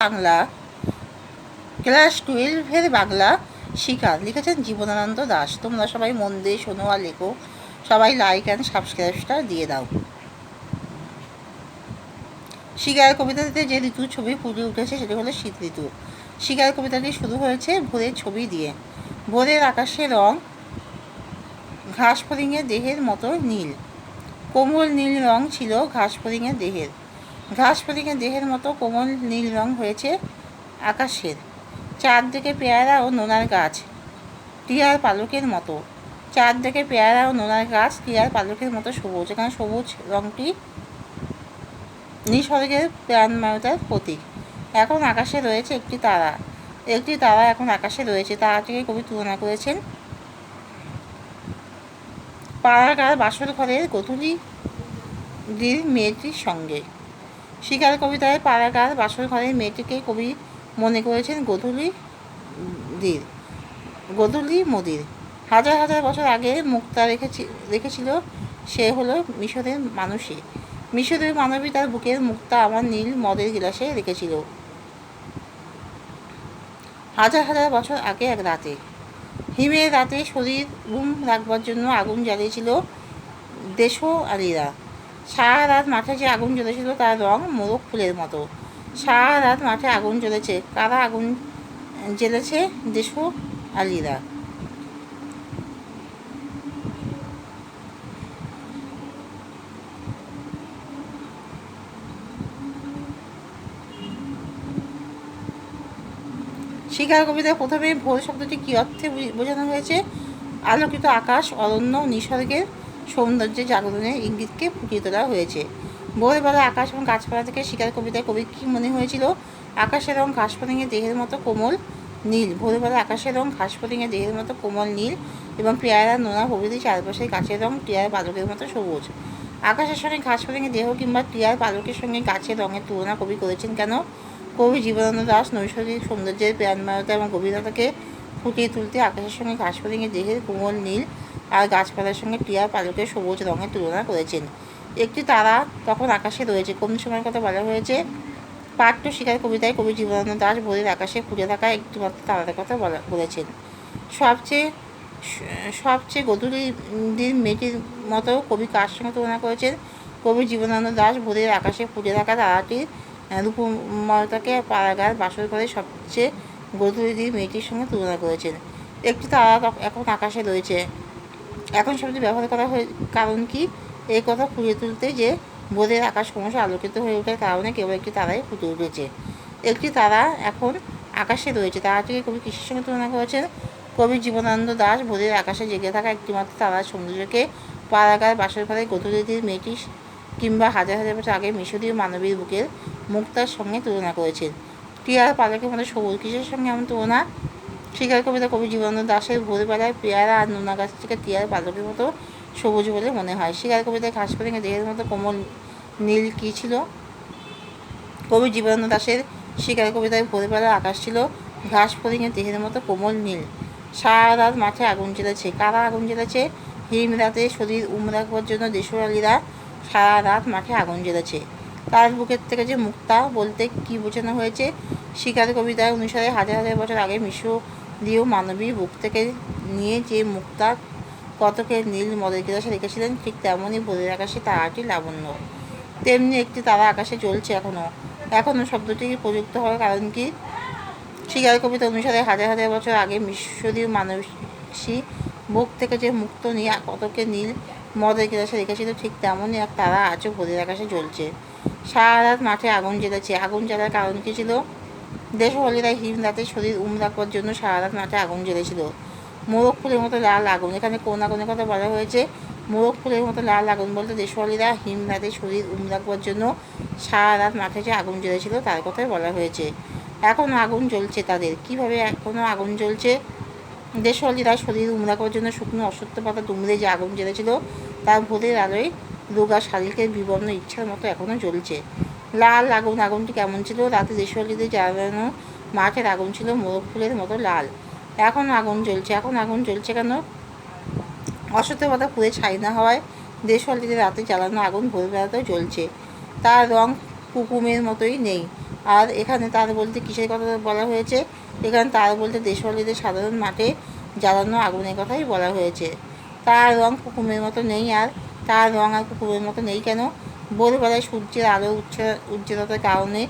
Bangla class 12-এর Bangla শিকার লিখেছেন জীবনানন্দ দাশ। তোমরা সবাই মন দিয়ে শোনো আর লেখো। সবাই লাইক অ্যান্ড সাবস্ক্রাইবটা দিয়ে দাও। শিকার কবিতাটিতে যে ঋতুর ছবি ফুটে উঠেছে সেটি হলো শীত ঋতু। শিকার কবিতাটি শুরু হয়েছে ভোরের ছবি দিয়ে। ভোরের আকাশের রং ঘাস ফড়িংয়ের দেহের মতো নীল। কোমল নীল রং ছিল ঘাস ফড়িংয়ের দেহের। ঘাস ফড়িংয়ের দেহের মতো কোমল নীল রং হয়েছে আকাশের। চারদিকে পেয়ারা ও নোনার গাছ টিয়ার পালকের মতো। চারদিকে পেয়ারা ও নোনার গাছ টিয়ার পালকের মতো সবুজ। এখানে সবুজ রংটি নিসর্গের প্রাণময়তার প্রতীক। এখন আকাশে রয়েছে একটি তারা। একটি তারা এখন আকাশে রয়েছে। তারাটিকে কবি তুলনা করেছেন পাড়াগার বাসর ঘরের গোধূলির মেয়েটির সঙ্গে। শিকার কবিতায় পাড়াগার বাসর ঘরের মেয়েটিকে কবি মনে করেছেন গোধূলি মোদির। হাজার হাজার বছর আগে মুক্তা রেখেছিল সে হলো মিশরের মানুষই। মিশরের মানবী তার বুকের মুক্তা আমার নীল মদের গিলাসে রেখেছিল হাজার হাজার বছর আগে এক রাতে। হিমের রাতে শরীর রাখবার জন্য আগুন জ্বালিয়েছিল দেশওয়ালিরা। সারা রাত মাঠে যে আগুন জ্বলেছিল তার রং মোরগ ফুলের মতো। সারা রাত মাঠে আগুন জ্বলেছে। কারা আগুন জ্বেলেছে? দেশওয়ালিরা। শিকার কবিতায় প্রথমে ভোর শব্দটি কী অর্থে বোঝানো হয়েছে? আলোকিত আকাশ, অরণ্য, নিসর্গের সৌন্দর্যে জাগরণের ইঙ্গিতকে ফুটিয়ে তোলা হয়েছে। ভোরবেলা আকাশ এবং গাছপালা থেকে শিকার কবিতায় কবি কী মনে হয়েছিল? আকাশের রং ঘাসফড়িংয়ের দেহের মতো কোমল নীল। ভোরবেলা আকাশের রং ঘাসফড়িংয়ের দেহের মতো কোমল নীল এবং পেয়ারা, নোনা প্রভৃতি চারপাশে গাছের রং টিয়ার পালকের মতো সবুজ। আকাশের সঙ্গে ঘাসফড়িংয়ের দেহ কিংবা টিয়ার পালকের সঙ্গে গাছের রঙের তুলনা কবি করেছেন কেন? কবি জীবনানন্দ দাশ নৈসর্গিক সৌন্দর্যের প্রাণময়তা এবং গভীরতাকে ফুটিয়ে তুলতে আকাশের সঙ্গে ঘাসফড়িংয়ের দেহের কোমল নীল আর গাছপালার সঙ্গে টিয়ার পালকের সবুজ রঙের তুলনা করেছেন। একটি তারা তখন আকাশে রয়েছে। কোন সময়ের কথা বলা হয়েছে? পাঠ্য শিকার কবিতায় কবি জীবনানন্দ দাশ ভোরের আকাশে ফুটে থাকা একটিমাত্র তারার কথা বলেছেন। সবচেয়ে গোধূলির মেয়েটির মতো কবি কার সঙ্গে তুলনা করেছেন? কবি জীবনানন্দ দাশ ভোরের আকাশে ফুটে থাকা তারাটির রূপময়তাকে পাড়াগার বাসর ঘরে সবচেয়ে গোধূলির মেয়েটির সঙ্গে তুলনা করেছেন। একটি তারা এখন আকাশে রয়েছে। এখন শব্দটি ব্যবহার করা কারণ কি? এই কথা ফুটিয়ে তুলতে যে ভোরের আকাশ ক্রমশ আলোকিত হয়ে ওঠার কারণে কেবল একটি তারাই ফুটে উঠেছে। একটি তারা এখন আকাশে রয়েছে। তারাটিকে কবি কিসের সঙ্গে তুলনা করেছেন? কবি জীবনানন্দ দাশ ভোরের আকাশে জেগে থাকা একটিমাত্র তারার সৌন্দর্যকে পাড়াগার বাসর ঘরে গোধূলির মেয়েটি কিংবা হাজার হাজার বছর আগে মিশরীয় মানবীর বুকের মুক্তার সঙ্গে তুলনা করেছেন। টিয়ার পালকের মতো সবুজ। কিসের সঙ্গে এমন তুলনা? শিকার কবিতা কবি জীবনানন্দ দাশের ভোরবেলায় পেয়ারা আর নোনা গাছ থেকে টিয়ার পালকের মতো সবুজ বলে মনে হয়। শিকার কবিতায় ঘাসফড়িংয়ের দেহের মতো কোমল নীল কী ছিল? কবি জীবনানন্দ দাশের শিকার কবিতায় ভোরবেলার আকাশ ছিল ঘাসফড়িংয়ের দেহের মতো কোমল নীল। সারা রাত মাঠে আগুন জ্বেলেছে। কারা আগুন জ্বেলেছে? হিম রাতে শরীর রাখবার জন্য দেশওয়ালিরা সারা রাত মাঠে আগুন জ্বেলেছে। তার বুকের থেকে যে মুক্তা বলতে কী বোঝানো হয়েছে? শিকার কবিতায় অনুসারে হাজার হাজার বছর আগে মিশরীয় মানবীর বুক থেকে নিয়ে যে মুক্তা কতকে নীল মদের গিলাসে রেখেছিলেন, ঠিক তেমনই ভোরের আকাশে তারাটি লাবণ্য। তেমনি একটি তারা আকাশে জ্বলছে এখনও শব্দটি প্রযুক্ত হওয়ার কারণ কি? শিকার কবিতা অনুসারে হাজার হাজার বছর আগে মিশরীয় মানসী বুক থেকে যে মুক্ত নিয়ে কতকে নীল মদের গিলাসে রেখেছিল, ঠিক তেমনই এক তারা আজও ভোরের আকাশে জ্বলছে। সারা রাত মাঠে আগুন জ্বেলেছে। আগুন জ্বালার কারণ কী ছিল? দেশওয়ালিরা হিম রাতে শরীর রাখবার জন্য সারা রাত মাঠে আগুন জ্বেলেছিল। মোরগ ফুলের মতো লাল আগুন। এখানে কোন আগুনের কথা বলা হয়েছে? মোরগ ফুলের মতো লাল আগুন বলতে দেশওয়ালিরা হিম রাতে শরীর রাখবার জন্য সারা রাত মাঠে যে আগুন জ্বলেছিল তার কথাই বলা হয়েছে। এখনও আগুন জ্বলছে তাদের। কীভাবে এখনও আগুন জ্বলছে? দেশওয়ালিরা শরীর রাখবার জন্য শুকনো অসত্য পাতা দুমড়ে যে আগুন জ্বেলেছিল তার ভোরের আলোয় রোগা শালিকের বিবর্ণ ইচ্ছার মতো এখনও জ্বলছে। লাল আগুনটি কেমন ছিল? রাতে দেশওয়ালিদের জ্বালানো মাঠের আগুন ছিল মোরগ ফুলের মতো লাল। এখন আগুন জ্বলছে কেন? অসত্য পাতা পুড়ে ছাই না হওয়ায় দেশওয়ালিদের রাতে জ্বালানো আগুন ভোরবেলাতেও জ্বলছে। তার রং কুকুমের মতোই নেই। আর এখানে তার বলতে কিসের কথা বলা হয়েছে? এখানে তার বলতে দেশওয়ালিদের সাধারণ মাঠে জ্বালানো আগুনের কথাই বলা হয়েছে। তার রং কুকুমের মতো নেই। আর তার রং আর কুকুমের মতো নেই কেন? ভোরবেলায় সূর্যের আলো উজ্জ্বলতার কারণে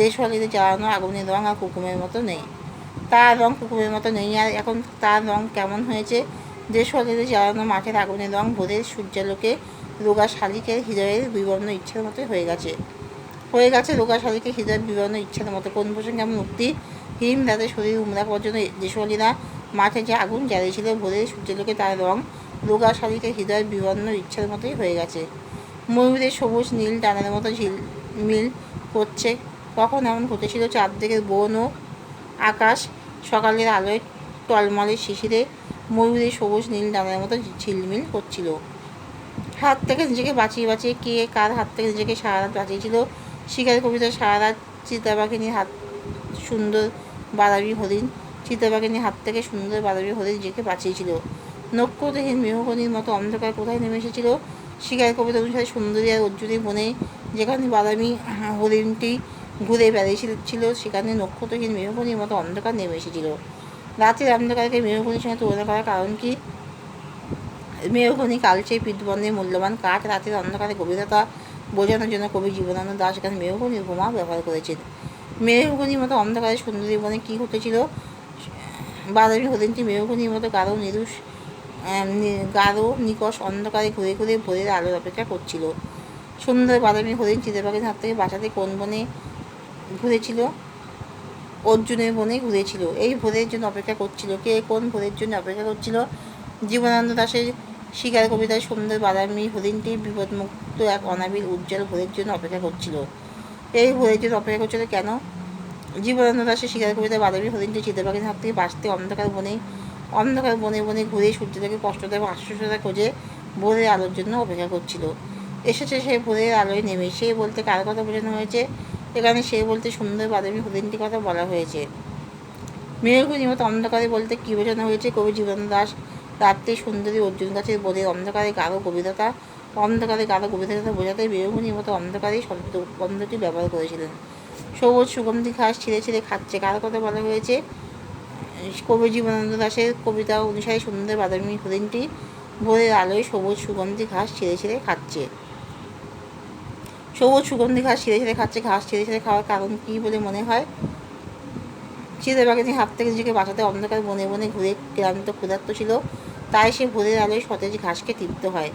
দেশওয়ালিদের জ্বালানো আগুনের রং আর কুকুমের মতো নেই। তার রং কুকুমের মতো নেই। আর এখন তার রং কেমন হয়েছে? দেশওয়ালিদের জ্বালানো মাঠের আগুনের রং ভোরের সূর্যালোকে রোগা শালিকের হৃদয়ের বিবর্ণ ইচ্ছার মতোই হয়ে গেছে রোগা শালিকের হৃদয়ের বিবর্ণ ইচ্ছার মতো। কোন প্রসঙ্গে কেমন উক্তি? হিম রাতে শরীর উমরা পর্যন্ত দেশওয়ালিরা মাঠে যে আগুন জ্বালিয়েছিল, ভোরের সূর্যালোকে তার রং রোগা শালিকের হৃদয়ের বিবর্ণ ইচ্ছার মতোই হয়ে গেছে। ময়ূরের সবুজ নীল ডানার মতো ঝিলমিল করছে। কখন এমন ঘটেছিল? চারদিকের বন ও আকাশ সকালের আলোয় টলমলে শিশিরে ময়ূরের সবুজ নীল ডানার মতো ঝিলমিল করছিল। হাত থেকে নিজেকে বাঁচিয়ে কে কার হাত থেকে নিজেকে সারা রাত বাঁচিয়েছিল? শিকার কবিতা সারা রাত চিতাবাঘিনীর হাত সুন্দর বাদাবি হরিণ চিতাবাঘিনীর হাত থেকে সুন্দর বাদাবি হরিণ নিজেকে বাঁচিয়েছিল। নক্ষত্রহীন মেহগনির মতো অন্ধকার কোথায় নেমে এসেছিল? শিকার কবিতা অনুসারে সুন্দরী আর অর্জুনের বনে যেখানে বাদামি হরিণটি ঘুরে বেড়িয়েছিল, সেখানে নক্ষত্রহীন মেহগনির মতো অন্ধকার নেমে এসেছিল। রাতের অন্ধকারকে মেহগনির সঙ্গে তুলনা করার কারণ কি? মেহগনি কালচে পিতবর্ণের মূল্যবান কাঠ। রাতের অন্ধকারে গভীরতা বোঝানোর জন্য কবি জীবনানন্দ দাশ এখানে মেহগনির উপমা ব্যবহার করেছেন। মেহগনির মতো অন্ধকারে সুন্দরী বনে কী ঘটেছিল? বাদামি হরিণটি মেহগনির মতো গাঢ় নিকষ অন্ধকারে ঘুরে ঘুরে ভোরের আলোর অপেক্ষা করছিল। সুন্দর বাদামি হরিণ চিতাবাঘের হাত থেকে বাঁচাতে কোন বনে ঘুরেছিল? অর্জুনের বনে ঘুরেছিল। এই ভোরের জন্য অপেক্ষা করছিল। কে কোন ভোরের জন্য অপেক্ষা করছিল? জীবনানন্দ দাশের শিকার কবিতায় সুন্দর বাদামি হরিণটি বিপদমুক্ত এক অনাবিল উজ্জ্বল ভোরের জন্য অপেক্ষা করছিল। এই ভোরের জন্য অপেক্ষা করছিল কেন? জীবনানন্দ দাশের শিকার কবিতায় বাদামি হরিণটি চিতাবাঘের হাত থেকে বাঁচতে অন্ধকার বনে ঘুরে সূর্যটাকে কষ্টতা এবং আশ্চর্যতা খোঁজে ভোরের আলোর জন্য অপেক্ষা করছিল। এসেছে সে ভোরের আলোয় নেমে। সে বলতে কার কথা বোঝানো হয়েছে? এখানে সে বলতে সুন্দর বাদামি হরিণটির কথা বলা হয়েছে। মেহগনির মতো অন্ধকারে বলতে কী বোঝানো হয়েছে? কবি জীবনানন্দ দাশ রাত্রে সুন্দরী অর্জুন গাছের বোধের অন্ধকারে গাঢ় গভীরতা বোঝাতে মেহগনির মতো অন্ধকারে শব্দটি ব্যবহার করেছিলেন। সবুজ সুগন্ধি ঘাস ছিঁড়ে ছিঁড়ে খাচ্ছে, কার কথা বলা হয়েছে? কবি জীবনানন্দ দাশের কবিতা অনুসারে সুন্দর বাদামি হরিণটি ভোরের আলোয় সবুজ সুগন্ধি ঘাস ছিঁড়ে ছিঁড়ে খাচ্ছে। সবুজ সুগন্ধি ঘাস ছিঁড়ে ছিঁড়ে খাচ্ছে। ঘাস ছিঁড়ে ছিঁড়ে খাওয়ার কারণ কী বলে মনে হয়? চিতাবাঘিনীর হাত থেকে নিজেকে বাঁচাতে অন্ধকার বনে বনে ঘুরে ক্লান্ত ক্ষুধার্ত ছিল, তাই সে ভোরের আলোয় সতেজ ঘাসকে তৃপ্ত হয়।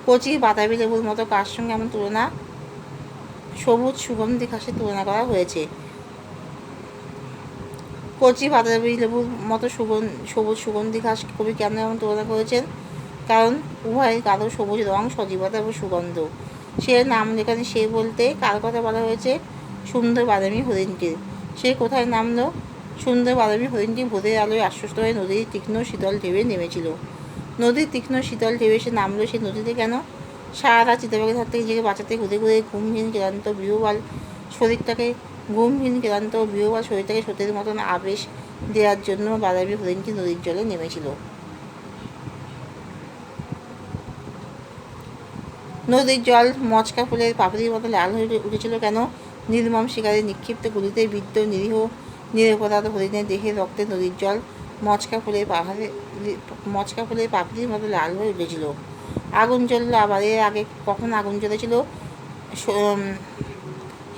কচি বাতাবি লেবুর মতো কার সঙ্গে এমন তুলনা? সবুজ সুগন্ধি ঘাসের তুলনা করা হয়েছে। কচি বাতাবি লেবুর মতো সবুজ সুগন্ধি ঘাস কবি কেন এমন তুলনা করেছেন? কারণ উভয়ের গাঢ় সবুজ রং, সজীবতা এবং সুগন্ধ। সে নাম যেখানে সে বলতে কার কথা বলা হয়েছে? সুন্দর বাদামি হরিণটির। সে কোথায় নামলো? সুন্দর বাদামি হরিণটি ভোরের আলোয় আশ্বস্ত হয়ে নদীর তীক্ষ্ণ শীতল ঢেউয়ে নেমেছিল। নদীর তীক্ষ্ণ শীতল ঢেউয়ে সে নামলো সে নদীতে কেন? সারা রাত চিতাবাঘের হাত থেকে নিজেকে বাঁচাতে ঘুরে ঘুরে ঘুমহীন ক্লান্ত বৃহবাল শরীরটাকে সত্যের মতন আবেশ দেওয়ার জন্য বাদামি হরিণটি নদীর জলে নেমেছিল। নদীর জল মচকা ফুলের পাপড়ির মতো লাল হয়ে উঠেছিল কেন? নির্মম শিকারের নিক্ষিপ্ত গুলিতে বিদ্ধ নিরপরাধ হরিণের দেহের রক্তে নদীর জল মচকা ফুলের পাপড়ির মতো লাল হয়ে উঠেছিল। আগুন জ্বলল আবার। এর আগে কখন আগুন জ্বলেছিল?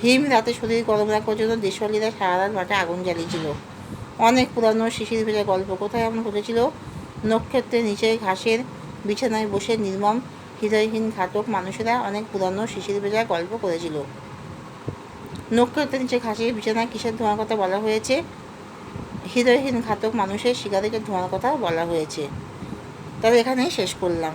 হিম রাতে শরীর গরম রাখার জন্য দেশওয়ালিরা সারা রাত মাঠে আগুন জ্বালিয়েছিল। অনেক পুরানো শিশির ভেজা গল্প কোথায় এমন ঘটেছিল? নক্ষত্রের নিচে ঘাসের বিছানায় বসে নির্মম হৃদয়হীন ঘাতক মানুষেরা অনেক পুরানো শিশির ভেজা গল্প করেছিল। নক্ষত্রের নিচে ঘাসের বিছানায় কিসের ধোঁয়ার কথা বলা হয়েছে? হৃদয়হীন ঘাতক মানুষের সিগারেটের ধোঁয়ার কথা বলা হয়েছে। তবে এখানেই শেষ করলাম।